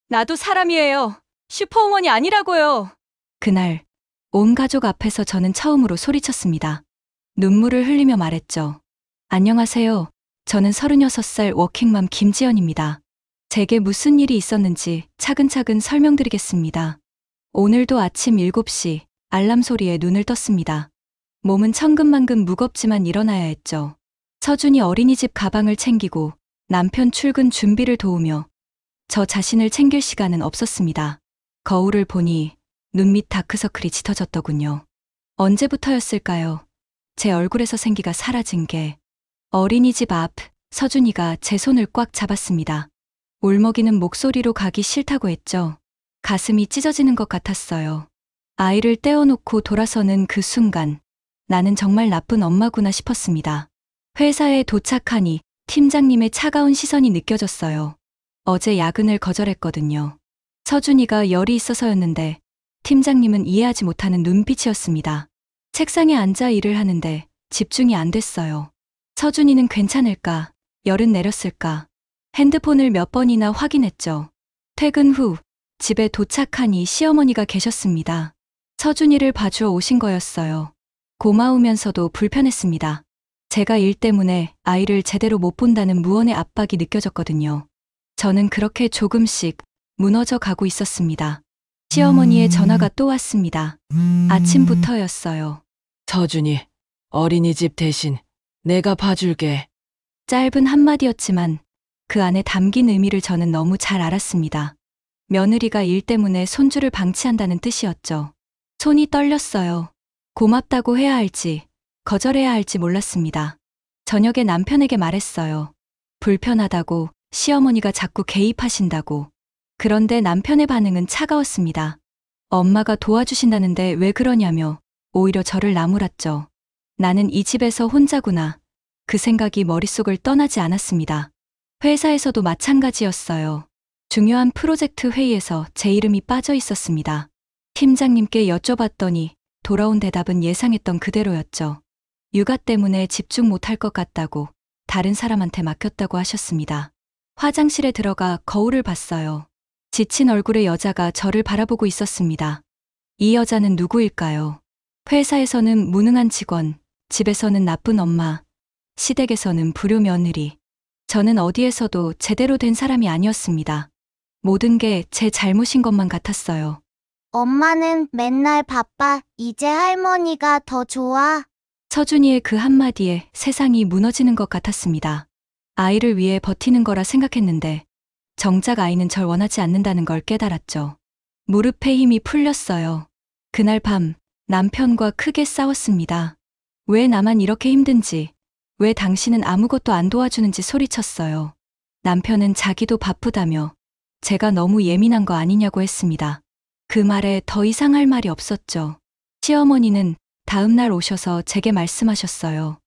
나도 사람이에요. 슈퍼우먼이 아니라고요. 그날 온 가족 앞에서 저는 처음으로 소리쳤습니다. 눈물을 흘리며 말했죠. 안녕하세요. 저는 36살 워킹맘 김지연입니다. 제게 무슨 일이 있었는지 차근차근 설명드리겠습니다. 오늘도 아침 7시 알람 소리에 눈을 떴습니다. 몸은 천근만근 무겁지만 일어나야 했죠. 서준이 어린이집 가방을 챙기고 남편 출근 준비를 도우며 저 자신을 챙길 시간은 없었습니다. 거울을 보니 눈밑 다크서클이 짙어졌더군요. 언제부터였을까요? 제 얼굴에서 생기가 사라진 게. 어린이집 앞 서준이가 제 손을 꽉 잡았습니다. 울먹이는 목소리로 가기 싫다고 했죠. 가슴이 찢어지는 것 같았어요. 아이를 떼어놓고 돌아서는 그 순간 나는 정말 나쁜 엄마구나 싶었습니다. 회사에 도착하니 팀장님의 차가운 시선이 느껴졌어요. 어제 야근을 거절했거든요. 서준이가 열이 있어서였는데 팀장님은 이해하지 못하는 눈빛이었습니다. 책상에 앉아 일을 하는데 집중이 안 됐어요. 서준이는 괜찮을까? 열은 내렸을까? 핸드폰을 몇 번이나 확인했죠. 퇴근 후 집에 도착하니 시어머니가 계셨습니다. 서준이를 봐주어 오신 거였어요. 고마우면서도 불편했습니다. 제가 일 때문에 아이를 제대로 못 본다는 무언의 압박이 느껴졌거든요. 저는 그렇게 조금씩 무너져 가고 있었습니다. 시어머니의 전화가 또 왔습니다. 아침부터였어요. 서준이, 어린이집 대신 내가 봐줄게. 짧은 한마디였지만 그 안에 담긴 의미를 저는 너무 잘 알았습니다. 며느리가 일 때문에 손주를 방치한다는 뜻이었죠. 손이 떨렸어요. 고맙다고 해야 할지 거절해야 할지 몰랐습니다. 저녁에 남편에게 말했어요. 불편하다고, 시어머니가 자꾸 개입하신다고. 그런데 남편의 반응은 차가웠습니다. 엄마가 도와주신다는데 왜 그러냐며 오히려 저를 나무랐죠. 나는 이 집에서 혼자구나. 그 생각이 머릿속을 떠나지 않았습니다. 회사에서도 마찬가지였어요. 중요한 프로젝트 회의에서 제 이름이 빠져 있었습니다. 팀장님께 여쭤봤더니 돌아온 대답은 예상했던 그대로였죠. 육아 때문에 집중 못할 것 같다고 다른 사람한테 맡겼다고 하셨습니다. 화장실에 들어가 거울을 봤어요. 지친 얼굴의 여자가 저를 바라보고 있었습니다. 이 여자는 누구일까요? 회사에서는 무능한 직원, 집에서는 나쁜 엄마, 시댁에서는 불효 며느리. 저는 어디에서도 제대로 된 사람이 아니었습니다. 모든 게 제 잘못인 것만 같았어요. 엄마는 맨날 바빠. 이제 할머니가 더 좋아. 서준이의 그 한마디에 세상이 무너지는 것 같았습니다. 아이를 위해 버티는 거라 생각했는데 정작 아이는 절 원하지 않는다는 걸 깨달았죠. 무릎에 힘이 풀렸어요. 그날 밤 남편과 크게 싸웠습니다. 왜 나만 이렇게 힘든지, 왜 당신은 아무것도 안 도와주는지 소리쳤어요. 남편은 자기도 바쁘다며 제가 너무 예민한 거 아니냐고 했습니다. 그 말에 더 이상 할 말이 없었죠. 시어머니는 다음 날 오셔서 제게 말씀하셨어요.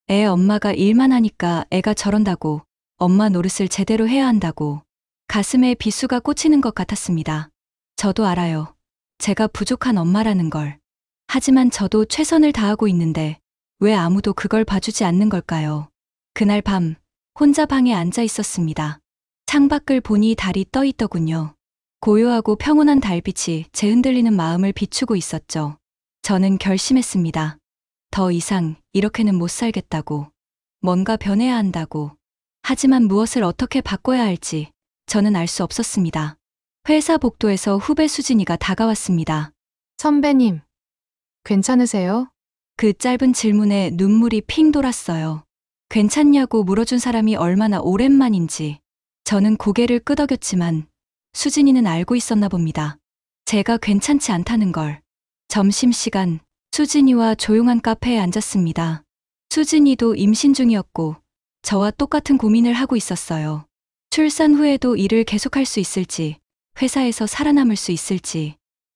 애 엄마가 일만 하니까 애가 저런다고, 엄마 노릇을 제대로 해야 한다고. 가슴에 비수가 꽂히는 것 같았습니다. 저도 알아요. 제가 부족한 엄마라는 걸. 하지만 저도 최선을 다하고 있는데 왜 아무도 그걸 봐주지 않는 걸까요? 그날 밤 혼자 방에 앉아 있었습니다. 창밖을 보니 달이 떠 있더군요. 고요하고 평온한 달빛이 제 흔들리는 마음을 비추고 있었죠. 저는 결심했습니다. 더 이상 이렇게는 못 살겠다고. 뭔가 변해야 한다고. 하지만 무엇을 어떻게 바꿔야 할지 저는 알 수 없었습니다. 회사 복도에서 후배 수진이가 다가왔습니다. 선배님, 괜찮으세요? 그 짧은 질문에 눈물이 핑 돌았어요. 괜찮냐고 물어준 사람이 얼마나 오랜만인지. 저는 고개를 끄덕였지만 수진이는 알고 있었나 봅니다. 제가 괜찮지 않다는 걸. 점심시간 수진이와 조용한 카페에 앉았습니다. 수진이도 임신 중이었고 저와 똑같은 고민을 하고 있었어요. 출산 후에도 일을 계속할 수 있을지, 회사에서 살아남을 수 있을지.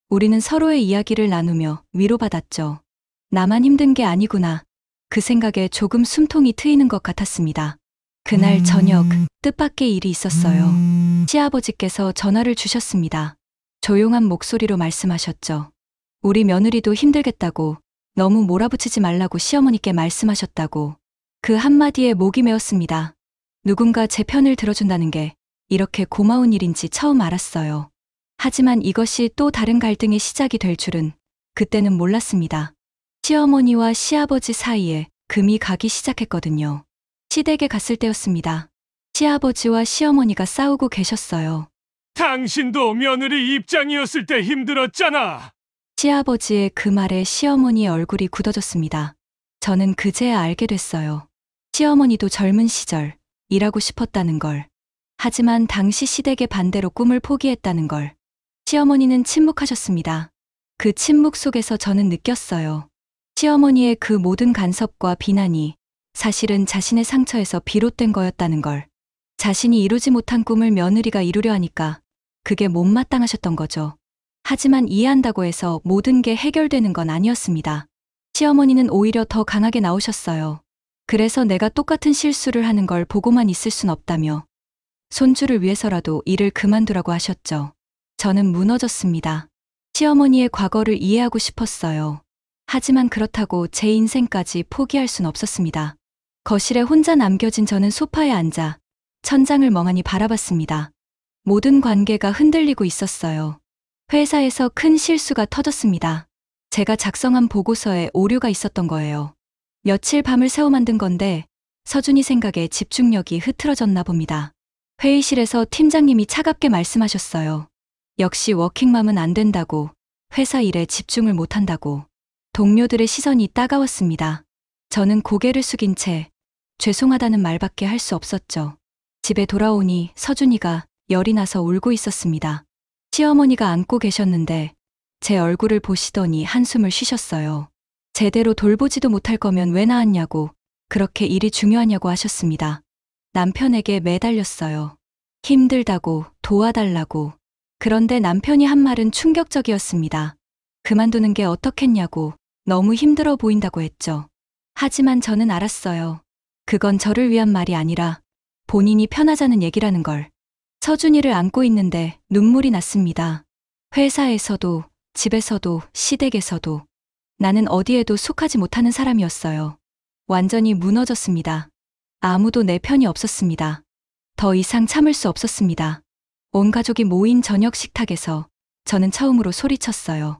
우리는 서로의 이야기를 나누며 위로받았죠. 나만 힘든 게 아니구나. 그 생각에 조금 숨통이 트이는 것 같았습니다. 그날 저녁 뜻밖의 일이 있었어요. 시아버지께서 전화를 주셨습니다. 조용한 목소리로 말씀하셨죠. 우리 며느리도 힘들겠다고, 너무 몰아붙이지 말라고 시어머니께 말씀하셨다고. 그 한마디에 목이 메었습니다. 누군가 제 편을 들어준다는 게 이렇게 고마운 일인지 처음 알았어요. 하지만 이것이 또 다른 갈등의 시작이 될 줄은 그때는 몰랐습니다. 시어머니와 시아버지 사이에 금이 가기 시작했거든요. 시댁에 갔을 때였습니다. 시아버지와 시어머니가 싸우고 계셨어요. 당신도 며느리 입장이었을 때 힘들었잖아. 시아버지의 그 말에 시어머니의 얼굴이 굳어졌습니다. 저는 그제야 알게 됐어요. 시어머니도 젊은 시절 일하고 싶었다는 걸. 하지만 당시 시댁의 반대로 꿈을 포기했다는 걸. 시어머니는 침묵하셨습니다. 그 침묵 속에서 저는 느꼈어요. 시어머니의 그 모든 간섭과 비난이 사실은 자신의 상처에서 비롯된 거였다는 걸. 자신이 이루지 못한 꿈을 며느리가 이루려 하니까 그게 못마땅하셨던 거죠. 하지만 이해한다고 해서 모든 게 해결되는 건 아니었습니다. 시어머니는 오히려 더 강하게 나오셨어요. 그래서 내가 똑같은 실수를 하는 걸 보고만 있을 순 없다며 손주를 위해서라도 일을 그만두라고 하셨죠. 저는 무너졌습니다. 시어머니의 과거를 이해하고 싶었어요. 하지만 그렇다고 제 인생까지 포기할 순 없었습니다. 거실에 혼자 남겨진 저는 소파에 앉아 천장을 멍하니 바라봤습니다. 모든 관계가 흔들리고 있었어요. 회사에서 큰 실수가 터졌습니다. 제가 작성한 보고서에 오류가 있었던 거예요. 며칠 밤을 새워 만든 건데 서준이 생각에 집중력이 흐트러졌나 봅니다. 회의실에서 팀장님이 차갑게 말씀하셨어요. 역시 워킹맘은 안 된다고, 회사 일에 집중을 못한다고. 동료들의 시선이 따가웠습니다. 저는 고개를 숙인 채 죄송하다는 말밖에 할 수 없었죠. 집에 돌아오니 서준이가 열이 나서 울고 있었습니다. 시어머니가 안고 계셨는데 제 얼굴을 보시더니 한숨을 쉬셨어요. 제대로 돌보지도 못할 거면 왜 낳았냐고, 그렇게 일이 중요하냐고 하셨습니다. 남편에게 매달렸어요. 힘들다고, 도와달라고. 그런데 남편이 한 말은 충격적이었습니다. 그만두는 게 어떻겠냐고, 너무 힘들어 보인다고 했죠. 하지만 저는 알았어요. 그건 저를 위한 말이 아니라 본인이 편하자는 얘기라는 걸. 서준이를 안고 있는데 눈물이 났습니다. 회사에서도, 집에서도, 시댁에서도 나는 어디에도 속하지 못하는 사람이었어요. 완전히 무너졌습니다. 아무도 내 편이 없었습니다. 더 이상 참을 수 없었습니다. 온 가족이 모인 저녁 식탁에서 저는 처음으로 소리쳤어요.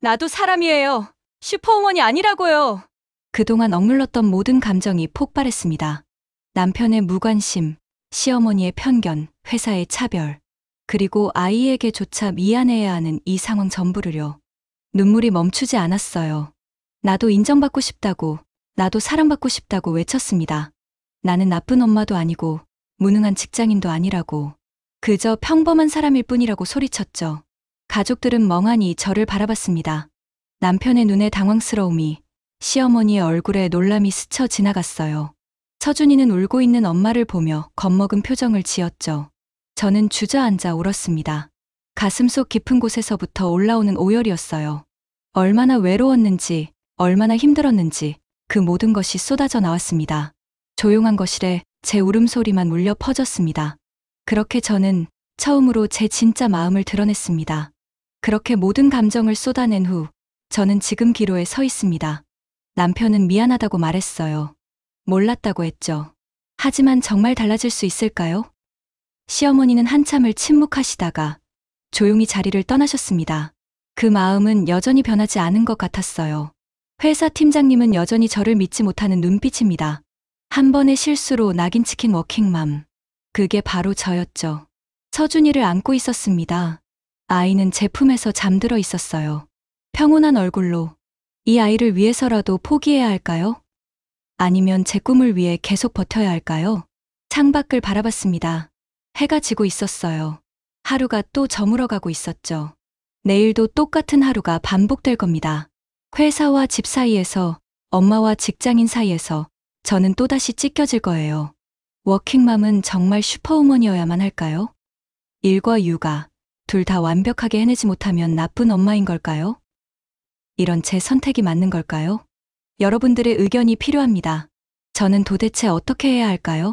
나도 사람이에요. 슈퍼우먼이 아니라고요. 그동안 억눌렀던 모든 감정이 폭발했습니다. 남편의 무관심, 시어머니의 편견, 회사의 차별, 그리고 아이에게조차 미안해야 하는 이 상황 전부를요. 눈물이 멈추지 않았어요. 나도 인정받고 싶다고, 나도 사랑받고 싶다고 외쳤습니다. 나는 나쁜 엄마도 아니고 무능한 직장인도 아니라고, 그저 평범한 사람일 뿐이라고 소리쳤죠. 가족들은 멍하니 저를 바라봤습니다. 남편의 눈에 당황스러움이, 시어머니의 얼굴에 놀람이 스쳐 지나갔어요. 서준이는 울고 있는 엄마를 보며 겁먹은 표정을 지었죠. 저는 주저앉아 울었습니다. 가슴속 깊은 곳에서부터 올라오는 오열이었어요. 얼마나 외로웠는지, 얼마나 힘들었는지 그 모든 것이 쏟아져 나왔습니다. 조용한 거실에 제 울음소리만 울려 퍼졌습니다. 그렇게 저는 처음으로 제 진짜 마음을 드러냈습니다. 그렇게 모든 감정을 쏟아낸 후 저는 지금 기로에 서 있습니다. 남편은 미안하다고 말했어요. 몰랐다고 했죠. 하지만 정말 달라질 수 있을까요? 시어머니는 한참을 침묵하시다가 조용히 자리를 떠나셨습니다. 그 마음은 여전히 변하지 않은 것 같았어요. 회사 팀장님은 여전히 저를 믿지 못하는 눈빛입니다. 한 번의 실수로 낙인 찍힌 워킹맘. 그게 바로 저였죠. 서준이를 안고 있었습니다. 아이는 제 품에서 잠들어 있었어요. 평온한 얼굴로 이 아이를 위해서라도 포기해야 할까요? 아니면 제 꿈을 위해 계속 버텨야 할까요? 창밖을 바라봤습니다. 해가 지고 있었어요. 하루가 또 저물어가고 있었죠. 내일도 똑같은 하루가 반복될 겁니다. 회사와 집 사이에서, 엄마와 직장인 사이에서 저는 또다시 찢겨질 거예요. 워킹맘은 정말 슈퍼우먼이어야만 할까요? 일과 육아, 둘 다 완벽하게 해내지 못하면 나쁜 엄마인 걸까요? 이런 제 선택이 맞는 걸까요? 여러분들의 의견이 필요합니다. 저는 도대체 어떻게 해야 할까요?